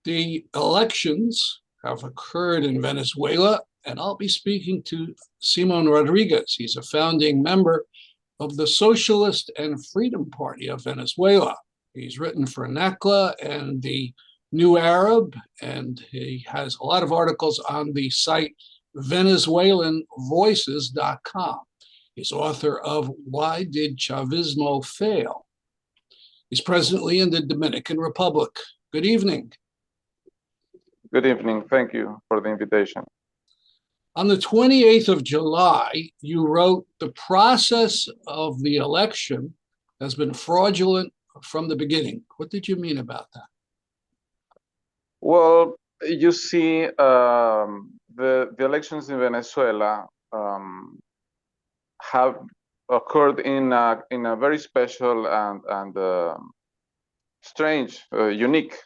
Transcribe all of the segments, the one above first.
The elections have occurred in Venezuela, and I'll be speaking to Simon Rodriguez. He's a founding member of the Socialist and Freedom Party of Venezuela. He's written for NACLA and the New Arab, and he has a lot of articles on the site VenezuelanVoices.com. He's author of Why Did Chavismo Fail? He's presently in the Dominican Republic. Good evening. Good evening. Thank you for the invitation. On the 28th of July, you wrote, "The process of the election has been fraudulent from the beginning." What did you mean about that? Well, you see, the elections in Venezuela have occurred in a very special and strange, unique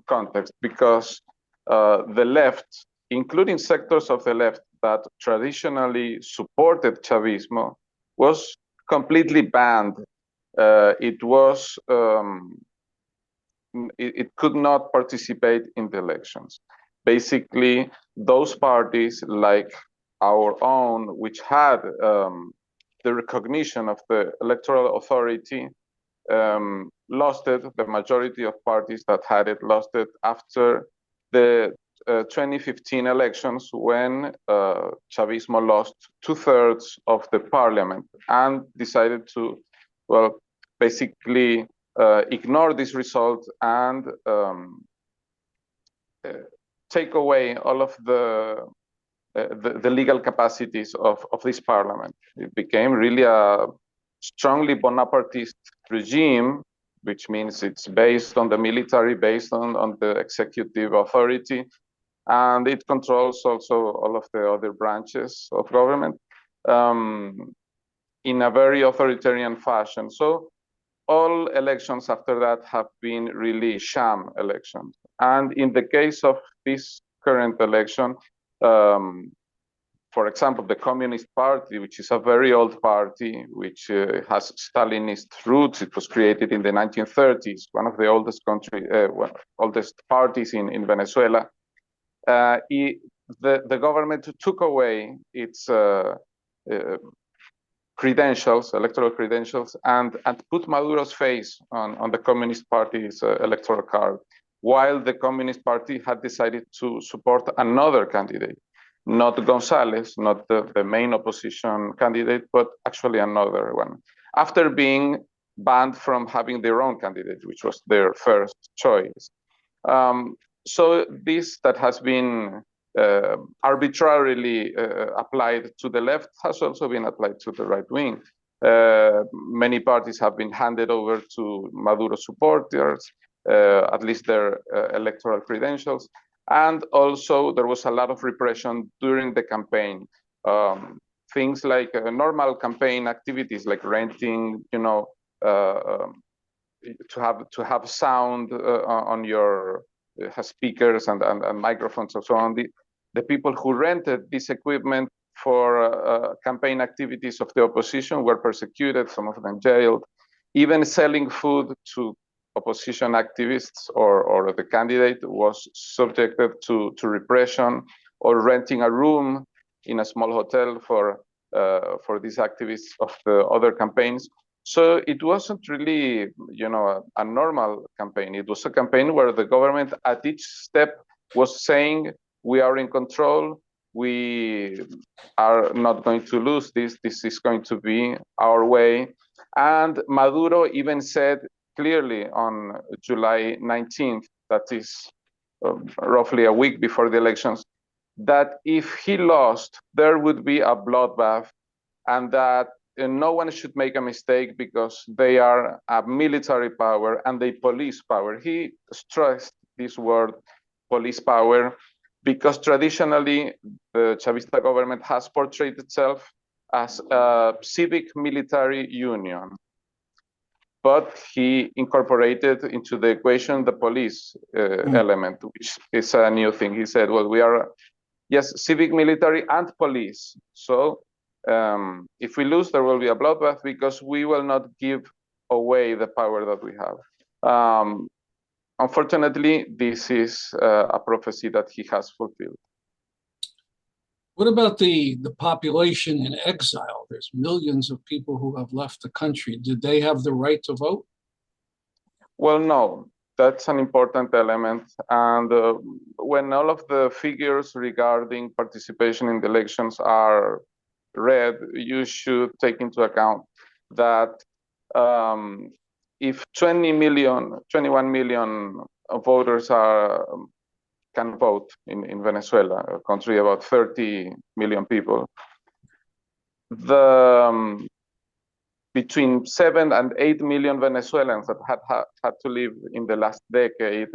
context, because the left, including sectors of the left that traditionally supported Chavismo, was completely banned. It could not participate in the elections. Basically, those parties like our own, which had the recognition of the electoral authority, lost it. The majority of parties that had it lost it after the 2015 elections, when Chavismo lost 2/3 of the parliament and decided to, well, basically ignore this result and take away all of the legal capacities of this parliament. It became really a strongly Bonapartist regime, which means it's based on the military, based on the executive authority, and it controls also all of the other branches of government in a very authoritarian fashion. So all elections after that have been really sham elections. And in the case of this current election, for example, the Communist Party, which is a very old party, which has Stalinist roots. It was created in the 1930s, one of the oldest oldest parties in Venezuela. The government took away its credentials, electoral credentials, and put Maduro's face on the Communist Party's electoral card, while the Communist Party had decided to support another candidate, not Gonzalez, not the main opposition candidate, but actually another one, after being banned from having their own candidate, which was their first choice. So this that has been arbitrarily applied to the left has also been applied to the right wing. Many parties have been handed over to Maduro supporters, at least their electoral credentials. And also there was a lot of repression during the campaign. Things like normal campaign activities, like renting, to have sound on your speakers and microphones and so on. The people who rented this equipment for campaign activities of the opposition were persecuted, some of them jailed. Even selling food to opposition activists or the candidate was subjected to repression, or renting a room in a small hotel for these activists of the other campaigns. So it wasn't really, a normal campaign. It was a campaign where the government at each step was saying, we are in control, we are not going to lose this is going to be our way. And Maduro even said clearly on July 19th, that is roughly a week before the elections, that if he lost, there would be a bloodbath, and that no one should make a mistake because they are a military power and they police power. He stressed this word, police power, because traditionally the Chavista government has portrayed itself as a civic military union. But he incorporated into the equation the police element, which is a new thing. He said, well, we are, yes, civic military and police. So if we lose, there will be a bloodbath because we will not give away the power that we have. unfortunately, this is a prophecy that he has fulfilled. What about the population in exile? There's millions of people who have left the country. Did they have the right to vote? Well, no, that's an important element. And when all of the figures regarding participation in the elections are read, you should take into account that if 21 million voters can vote in Venezuela, a country about 30 million people, between 7 and 8 million Venezuelans that had to live in the last decade,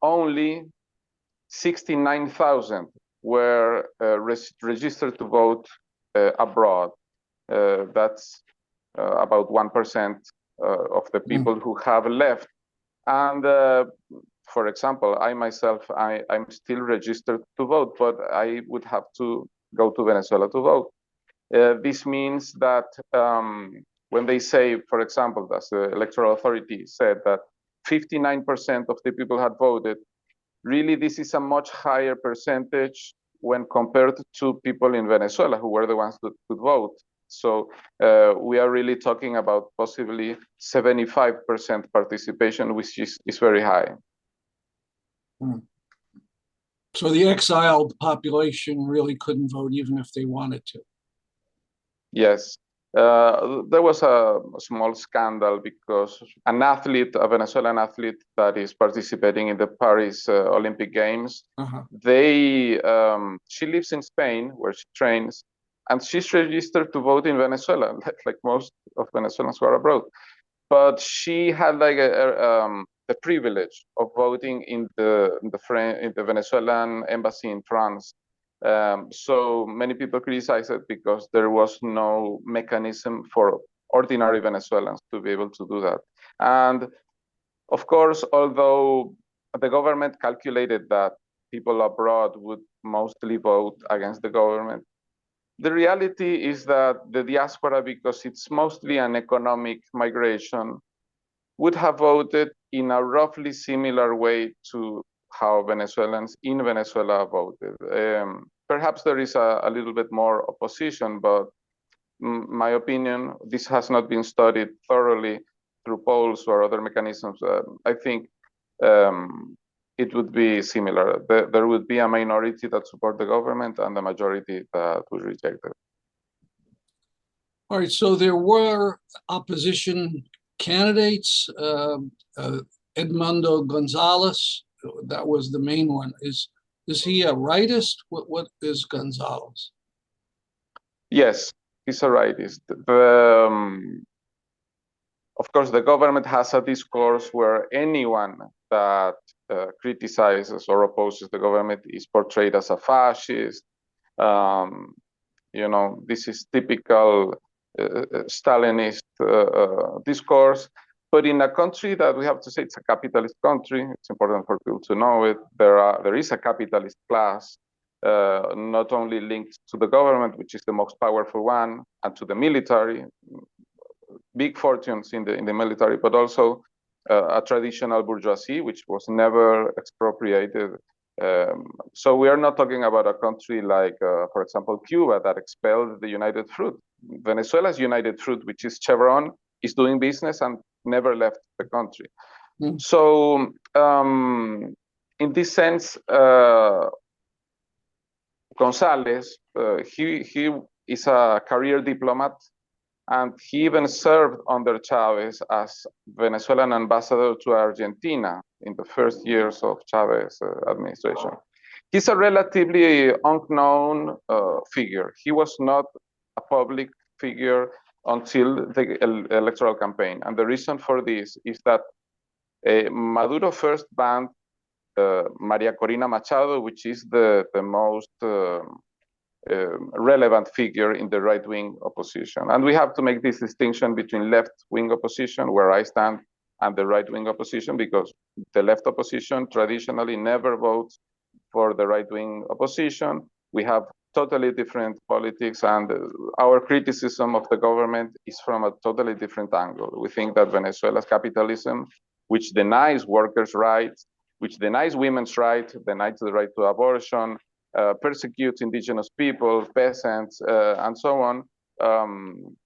only 69,000 were registered to vote abroad. That's about 1% of the people who have left. And for example, I myself, I'm still registered to vote, but I would have to go to Venezuela to vote. This means that when they say, for example, as the electoral authority said that 59% of the people had voted, really this is a much higher percentage when compared to people in Venezuela who were the ones that could vote. So we are really talking about possibly 75% participation, which is very high. So the exiled population really couldn't vote even if they wanted to. Yes. There was a small scandal because an athlete, a Venezuelan athlete that is participating in the Paris Olympic Games, she lives in Spain where she trains, and she's registered to vote in Venezuela, like most of Venezuelans who are abroad. But she had like the privilege of voting in the Venezuelan embassy in France. So many people criticize it because there was no mechanism for ordinary Venezuelans to be able to do that. And of course, although the government calculated that people abroad would mostly vote against the government, the reality is that the diaspora, because it's mostly an economic migration, would have voted in a roughly similar way to how Venezuelans in Venezuela voted. Perhaps there is a little bit more opposition, but my opinion, this has not been studied thoroughly through polls or other mechanisms. I think it would be similar. There would be a minority that support the government and a majority that would reject it. All right, so there were opposition candidates. Edmundo Gonzalez, that was the main one. Is he a rightist? What is Gonzalez? Yes, he's a rightist. Of course, the government has a discourse where anyone that criticizes or opposes the government is portrayed as a fascist. You know, this is typical Stalinist discourse. But in a country that we have to say it's a capitalist country, it's important for people to know it. There is a capitalist class, not only linked to the government, which is the most powerful one, and to the military, big fortunes in the military, but also a traditional bourgeoisie, which was never expropriated. So we are not talking about a country like, for example, Cuba that expelled the United Fruit. Venezuela's United Fruit, which is Chevron, is doing business and never left the country. So in this sense, Gonzalez, he is a career diplomat, and he even served under Chavez as Venezuelan ambassador to Argentina in the first years of Chavez administration. He's a relatively unknown figure. He was not a public figure until the electoral campaign. And the reason for this is that Maduro first banned Maria Corina Machado, which is the most relevant figure in the right-wing opposition. And we have to make this distinction between left-wing opposition, where I stand, and the right-wing opposition, because the left opposition traditionally never votes for the right-wing opposition. We have totally different politics, and our criticism of the government is from a totally different angle. We think that Venezuela's capitalism which denies workers' rights, which denies women's rights, denies the right to abortion, persecutes indigenous people, peasants, and so on.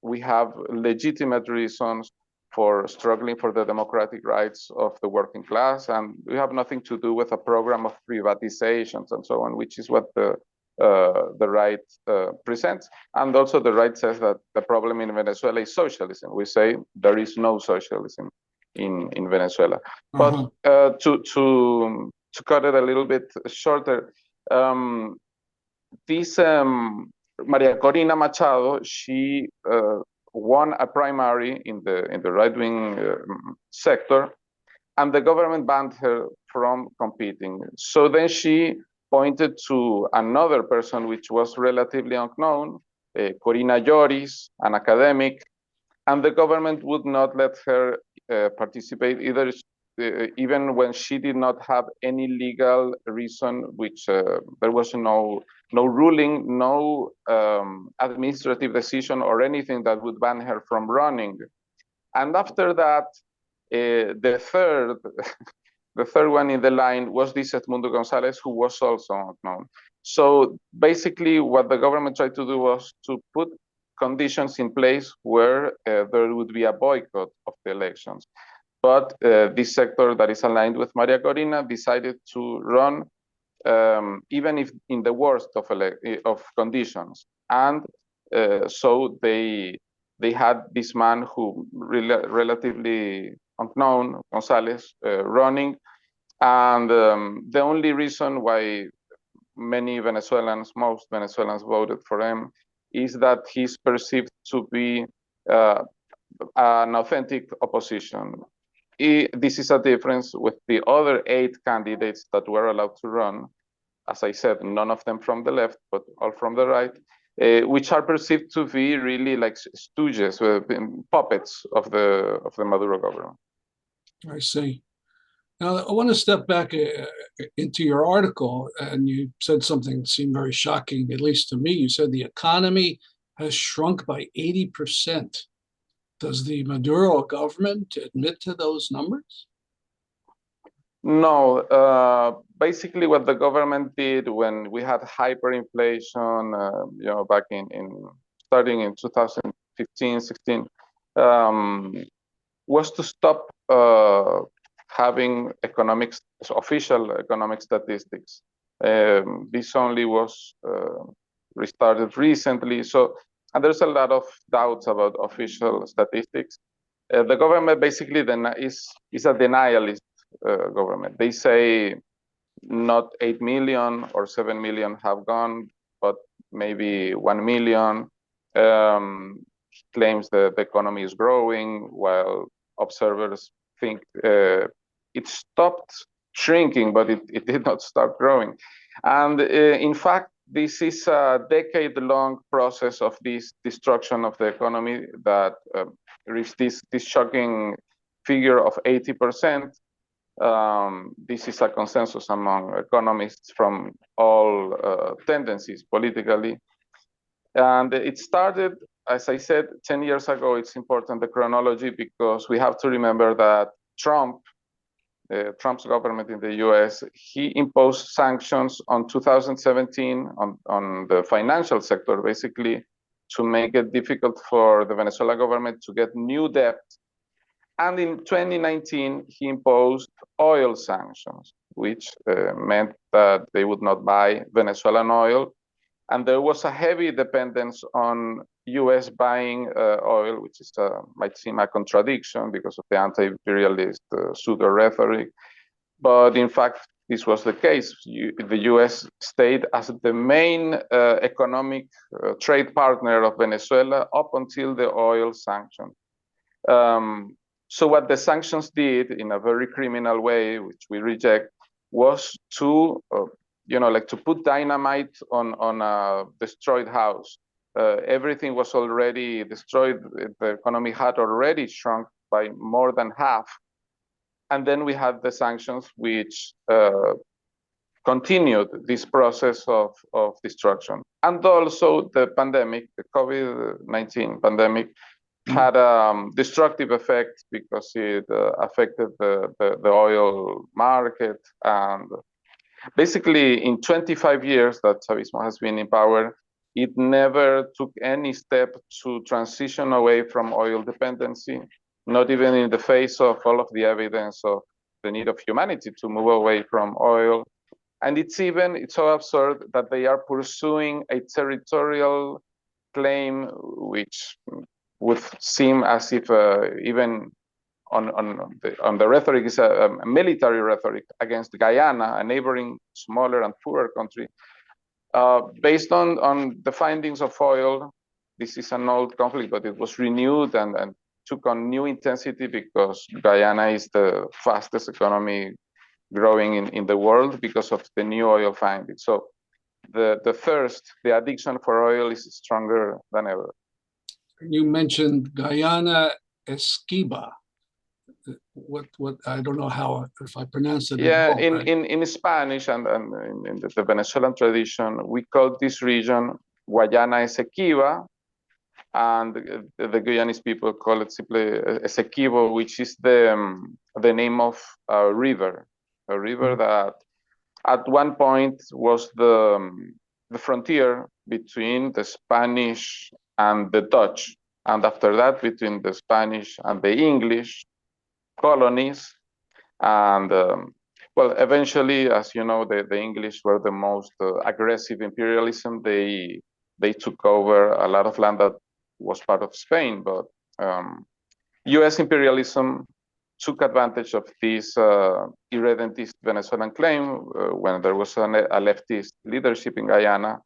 We have legitimate reasons for struggling for the democratic rights of the working class, and we have nothing to do with a program of privatizations and so on, which is what the right presents. And also the right says that the problem in Venezuela is socialism. We say there is no socialism in Venezuela. But to cut it a little bit shorter, this Maria Corina Machado, she won a primary in the right-wing sector, and the government banned her from competing. So then she pointed to another person which was relatively unknown, Corina Lloris, an academic, and the government would not let her participate either, even when she did not have any legal reason, which there was no ruling, no administrative decision or anything that would ban her from running. And after that, the third one in the line was this Edmundo Gonzalez, who was also unknown. So basically what the government tried to do was to put conditions in place where there would be a boycott of the elections. But this sector that is aligned with Maria Corina decided to run even if in the worst of conditions. And so they had this man who relatively unknown, Gonzalez, running. And the only reason why many Venezuelans, most Venezuelans voted for him is that he's perceived to be an authentic opposition. This is a difference with the other 8 candidates that were allowed to run. As I said, none of them from the left, but all from the right, which are perceived to be really like stooges, puppets of the Maduro government. I see. Now, I want to step back into your article, and you said something that seemed very shocking, at least to me. You said the economy has shrunk by 80%. Does the Maduro government admit to those numbers? No. Basically, what the government did when we had hyperinflation, back in starting in 2015, 16, was to stop having official economic statistics. This only was restarted recently. And there's a lot of doubts about official statistics. The government basically is a denialist government. They say not 8 million or 7 million have gone, but maybe 1 million. Claims that the economy is growing, while observers think it stopped shrinking, but it did not start growing. And in fact, this is a decade-long process of this destruction of the economy that reached this shocking figure of 80%. This is a consensus among economists from all tendencies politically. And it started, as I said, 10 years ago. It's important, the chronology, because we have to remember that Trump's government in the US, he imposed sanctions on 2017 on the financial sector, basically, to make it difficult for the Venezuelan government to get new debt. And in 2019, he imposed oil sanctions, which meant that they would not buy Venezuelan oil. And there was a heavy dependence on US buying oil, which is might seem a contradiction because of the anti-imperialist pseudo rhetoric. But in fact, this was the case. The US stayed as the main economic trade partner of Venezuela up until the oil sanction. So what the sanctions did in a very criminal way, which we reject, was to to put dynamite on a destroyed house. Everything was already destroyed. The economy had already shrunk by more than half. And then we had the sanctions, which continued this process of destruction. And also the pandemic, the COVID-19 pandemic, had a destructive effect because it affected the oil market. And basically, in 25 years that Chavismo has been in power, it never took any step to transition away from oil dependency, not even in the face of all of the evidence of the need of humanity to move away from oil. And it's so absurd that they are pursuing a territorial claim, which would seem as if even on the rhetoric is a military rhetoric against Guyana, a neighboring smaller and poorer country. Based on the findings of oil, this is an old conflict, but it was renewed and took on new intensity because Guyana is the fastest economy growing in the world because of the new oil findings. So the thirst, the addiction for oil is stronger than ever. You mentioned Guyana Esquiva. What I don't know how, if I pronounced it. Yeah, in Spanish and in the Venezuelan tradition, we call this region Guayana Esequiba, and the Guyanese people call it simply Esequibo, which is the name of a river that at one point was the frontier between the Spanish and the Dutch, and after that between the Spanish and the English colonies. And well, eventually, as you know, the English were the most aggressive imperialism. They took over a lot of land that was part of Spain, but US imperialism took advantage of this irredentist Venezuelan claim when there was a leftist leadership in Guyana.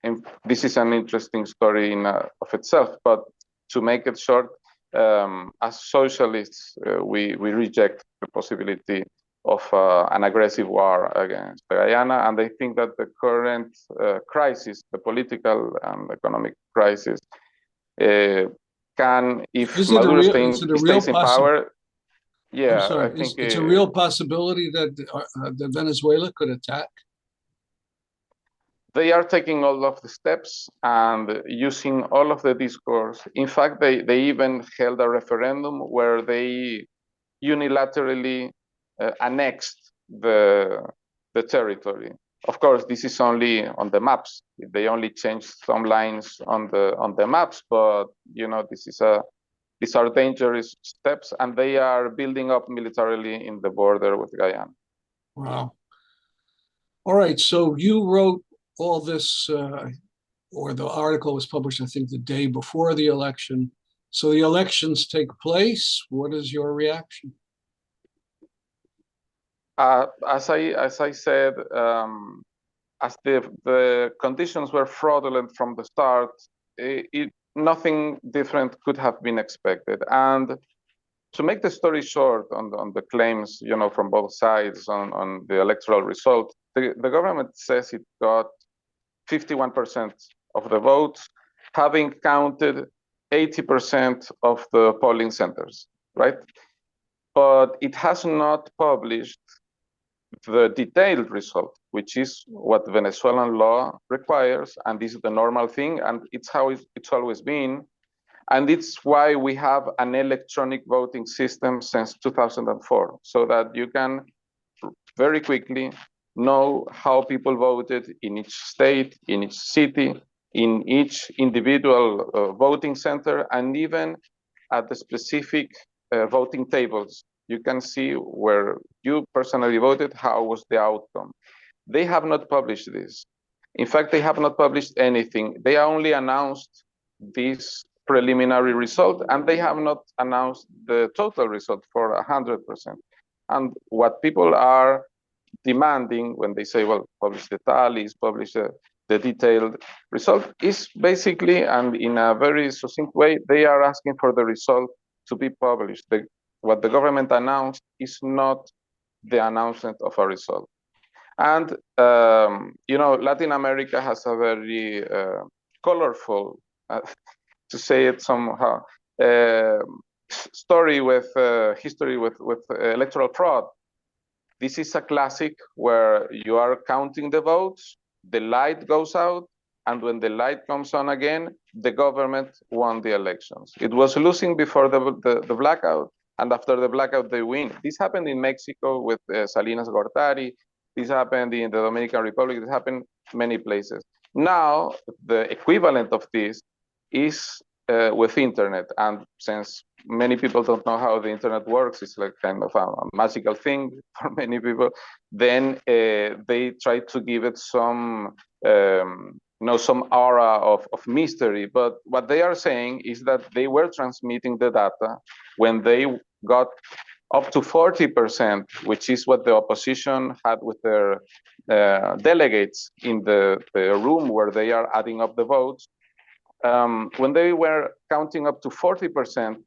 And this is an interesting story in of itself, but to make it short, as socialists, we reject the possibility of an aggressive war against Guyana, and I think that the current crisis, the political and economic crisis, can, if Maduro stays in power, yeah, I think it's a real possibility that Venezuela could attack. They are taking all of the steps and using all of the discourse. In fact, they even held a referendum where they unilaterally annexed the territory. Of course, this is only on the maps. They only changed some lines on the maps, but you know, these are dangerous steps, and they are building up militarily in the border with Guyana. Wow. All right, so you wrote all this, or the article was published, I think, the day before the election. So the elections take place. What is your reaction? As I said, as the conditions were fraudulent from the start, nothing different could have been expected. And to make the story short on the claims, you know, from both sides on the electoral result, the government says it got 51% of the votes, having counted 80% of the polling centers, right? But it has not published the detailed result, which is what Venezuelan law requires, and this is the normal thing, and it's how it's always been. And it's why we have an electronic voting system since 2004, so that you can very quickly know how people voted in each state, in each city, in each individual voting center, and even at the specific voting tables. You can see where you personally voted, how was the outcome. They have not published this. In fact, they have not published anything. They only announced this preliminary result, and they have not announced the total result for 100%. And what people are demanding when they say, well, publish the tallies, publish the detailed result, is basically, and in a very succinct way, they are asking for the result to be published. What the government announced is not the announcement of a result. And, you know, Latin America has a very colorful, to say it somehow, story with history with electoral fraud. This is a classic where you are counting the votes, the light goes out, and when the light comes on again, the government won the elections. It was losing before the blackout, and after the blackout, they win. This happened in Mexico with Salinas Gortari. This happened in the Dominican Republic. This happened many places. Now, the equivalent of this is with internet. And since many people don't know how the internet works, it's like kind of a magical thing for many people, then they try to give it some some aura of mystery. But what they are saying is that they were transmitting the data when they got up to 40%, which is what the opposition had with their delegates in the room where they are adding up the votes. When they were counting up to 40%,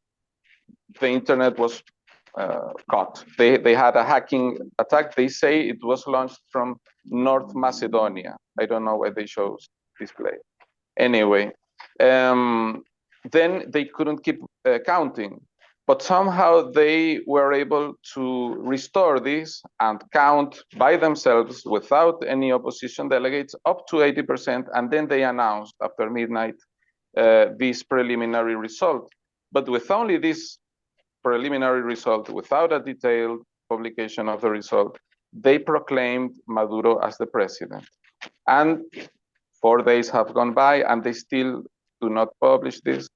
the internet was caught. They had a hacking attack. They say it was launched from North Macedonia. I don't know why they chose display. Anyway, then they couldn't keep counting, but somehow they were able to restore this and count by themselves without any opposition delegates up to 80%, and then they announced after midnight this preliminary result. But with only this preliminary result, without a detailed publication of the result, they proclaimed Maduro as the president. And 4 days have gone by and they still do not publish this.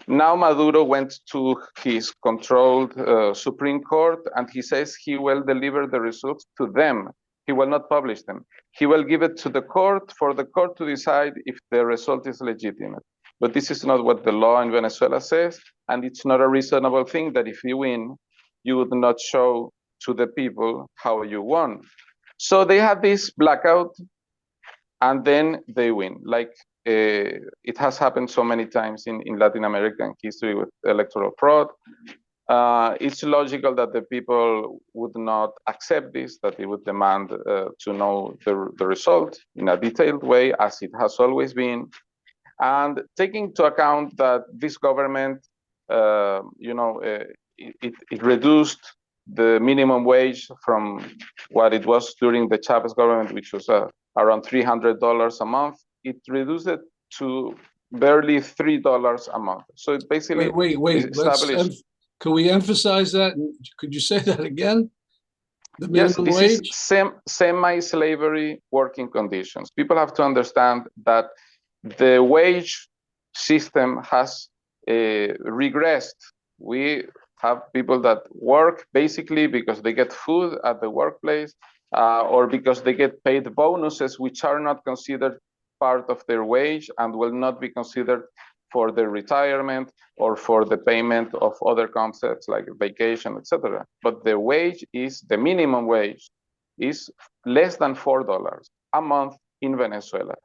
Now Maduro went to his controlled Supreme Court and he says he will deliver the results to them. He will not publish them. He will give it to the court for the court to decide if the result is legitimate. But this is not what the law in Venezuela says, and it's not a reasonable thing that if you win, you would not show to the people how you won. So they had this blackout, and then they win. Like it has happened so many times in Latin American history with electoral fraud. It's logical that the people would not accept this, that they would demand to know the result in a detailed way, as it has always been. And taking into account that this government, it reduced the minimum wage from what it was during the Chavez government, which was around $300 a month. It reduced it to barely $3 a month. So it basically wait. Can we emphasize that? Could you say that again? The minimum wage? Is semi-slavery working conditions. People have to understand that the wage system has regressed. We have people that work basically because they get food at the workplace or because they get paid bonuses, which are not considered part of their wage and will not be considered for their retirement or for the payment of other concepts like vacation, etc. But the wage the minimum wage is less than $4 a month in Venezuela.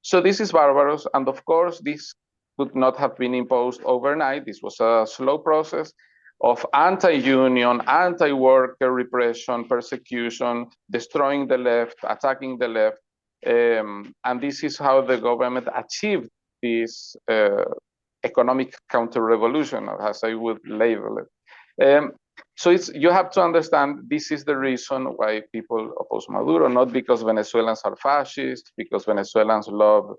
So this is barbarous, and of course, this could not have been imposed overnight. This was a slow process of anti-union, anti-worker repression, persecution, destroying the left, attacking the left, and this is how the government achieved this economic counter-revolution, as I would label it. So you have to understand this is the reason why people oppose Maduro, not because Venezuelans are fascist, because Venezuelans love,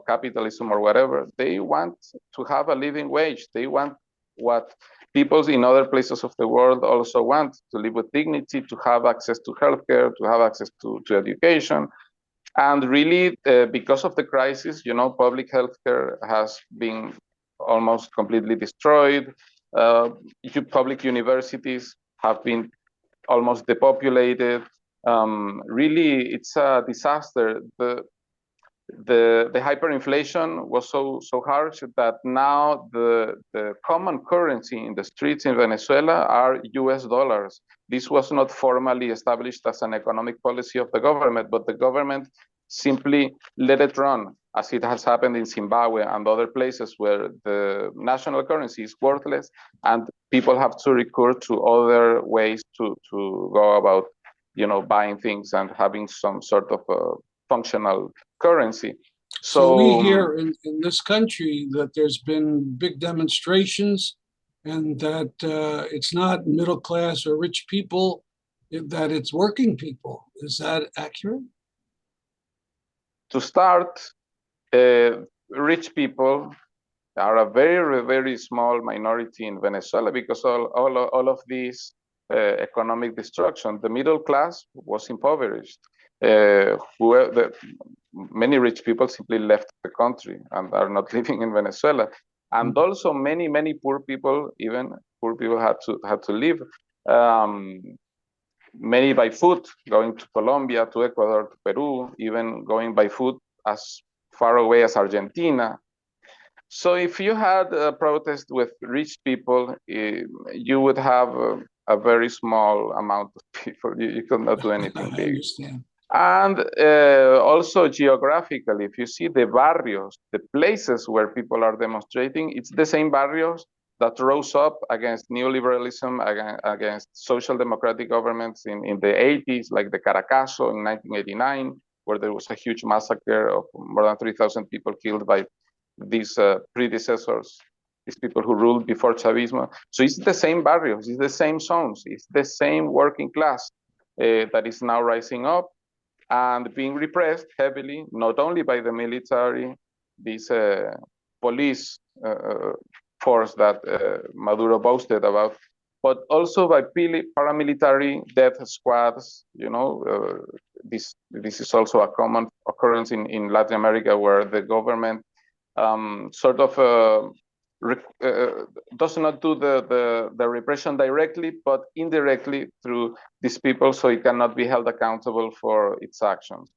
capitalism or whatever. They want to have a living wage. They want what people in other places of the world also want: to live with dignity, to have access to healthcare, to have access to education. And really, because of the crisis, public healthcare has been almost completely destroyed. Public universities have been almost depopulated. Really, it's a disaster. The hyperinflation was so harsh that now the common currency in the streets in Venezuela are US dollars. This was not formally established as an economic policy of the government, but the government simply let it run, as it has happened in Zimbabwe and other places where the national currency is worthless and people have to recur to other ways to go about, buying things and having some sort of functional currency. So we hear in this country that there's been big demonstrations and that it's not middle class or rich people, that it's working people. Is that accurate? To start, rich people are a very, very small minority in Venezuela because all of this economic destruction. The middle class was impoverished. Many rich people simply left the country and are not living in Venezuela. And also many poor people, even poor people had to leave. Many by foot, going to Colombia, to Ecuador, to Peru, even going by foot as far away as Argentina. So if you had a protest with rich people, you would have a very small amount of people. You could not do anything I big. understand. And also geographically, if you see the barrios, the places where people are demonstrating, it's the same barrios that rose up against neoliberalism, against social democratic governments in the 80s, like the Caracazo in 1989, where there was a huge massacre of more than 3,000 people killed by these predecessors, these people who ruled before Chavismo. So it's the same barrios, it's the same zones, it's the same working class that is now rising up and being repressed heavily, not only by the military, this police force that Maduro boasted about, but also by paramilitary death squads. You know, this is also a common occurrence in Latin America, where the government sort of does not do the repression directly, but indirectly through these people, so it cannot be held accountable for its actions.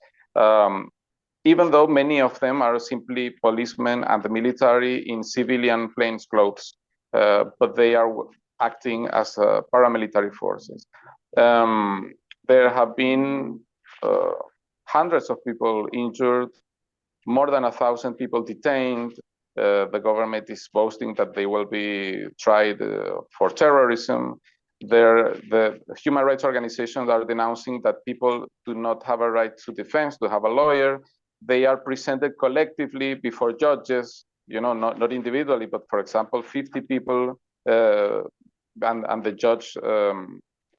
Even though many of them are simply policemen and the military in civilian plainclothes, but they are acting as paramilitary forces. There have been hundreds of people injured, more than 1,000 people detained. The government is boasting that they will be tried for terrorism. The human rights organizations are denouncing that people do not have a right to defense, to have a lawyer. They are presented collectively before judges, you know, not individually, but for example, 50 people, and the judge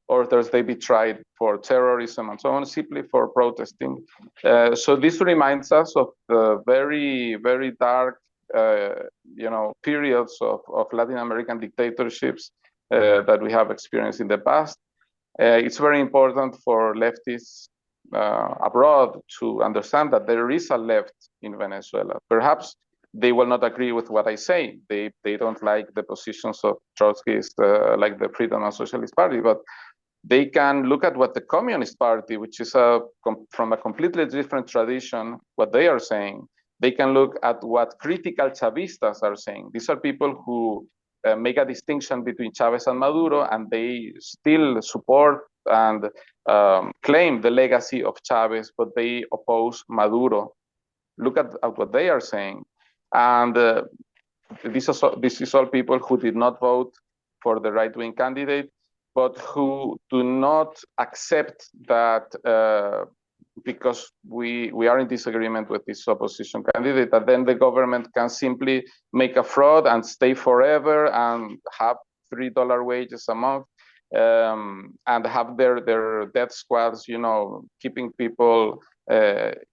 orders they be tried for terrorism and so on, simply for protesting. So this reminds us of the very, very dark, you know, periods of Latin American dictatorships that we have experienced in the past. It's very important for leftists abroad to understand that there is a left in Venezuela. Perhaps they will not agree with what I say. They don't like the positions of Trotskyists, like the Freedom and Socialist Party, but they can look at what the Communist Party, which is from a completely different tradition, what they are saying. They can look at what critical Chavistas are saying. These are people who make a distinction between Chavez and Maduro, and they still support and claim the legacy of Chavez, but they oppose Maduro. Look at what they are saying. And this is all people who did not vote for the right-wing candidate, but who do not accept that because we are in disagreement with this opposition candidate, that then the government can simply make a fraud and stay forever and have $3 wages a month, and have their death squads, you know, keeping people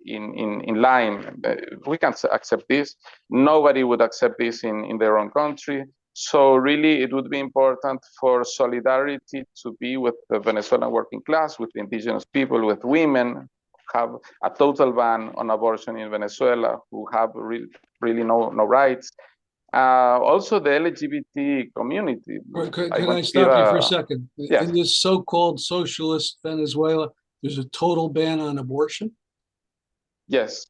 in line. We can't accept this. Nobody would accept this in their own country. So really, it would be important for solidarity to be with the Venezuelan working class, with indigenous people, with women, have a total ban on abortion in Venezuela, who have really no rights. Also, the LGBT community. Can I stop you for a second? Yes. In this so-called socialist Venezuela, there's a total ban on abortion? Yes.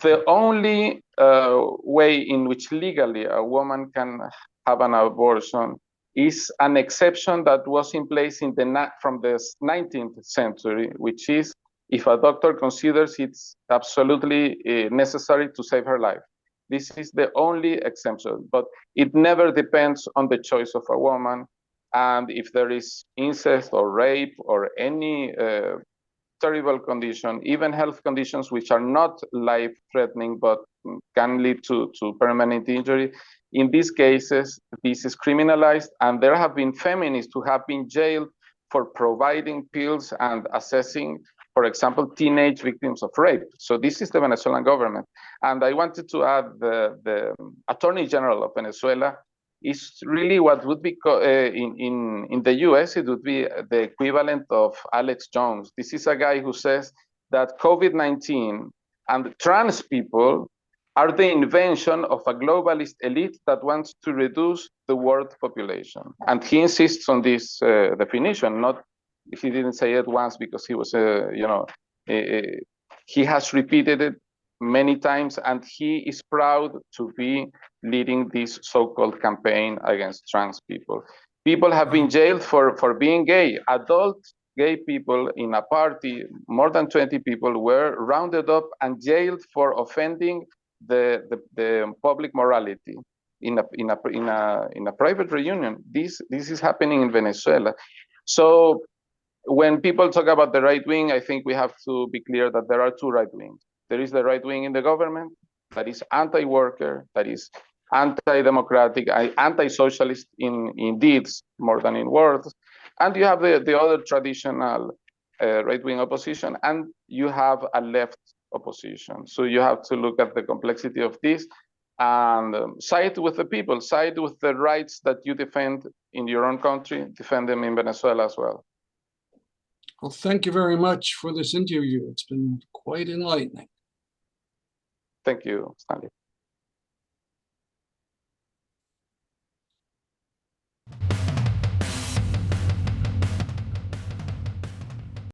The only way in which legally a woman can have an abortion is an exception that was in place from the 19th century, which is if a doctor considers it's absolutely necessary to save her life. This is the only exception, but it never depends on the choice of a woman. And if there is incest or rape or any terrible condition, even health conditions which are not life-threatening but can lead to permanent injury, in these cases, this is criminalized, and there have been feminists who have been jailed for providing pills and assessing for example, teenage victims of rape. So this is the Venezuelan government. And I wanted to add the Attorney General of Venezuela is really what would be, in the US, it would be the equivalent of Alex Jones. This is a guy who says that COVID-19 and trans people are the invention of a globalist elite that wants to reduce the world population. And he insists on this definition. Not, he didn't say it once because he was, he has repeated it many times, and he is proud to be leading this so-called campaign against trans people. People have been jailed for being gay. Adult gay people in a party, more than 20 people were rounded up and jailed for offending the public morality in a private reunion. This is happening in Venezuela. So when people talk about the right wing, I think we have to be clear that there are two right wings. There is the right wing in the government that is anti-worker, that is anti-democratic, anti-socialist in deeds more than in words. And you have the other traditional right-wing opposition, and you have a left opposition. So you have to look at the complexity of this and side with the people, side with the rights that you defend in your own country, defend them in Venezuela as well. Well, thank you very much for this interview. It's been quite enlightening. Thank you, Stanley.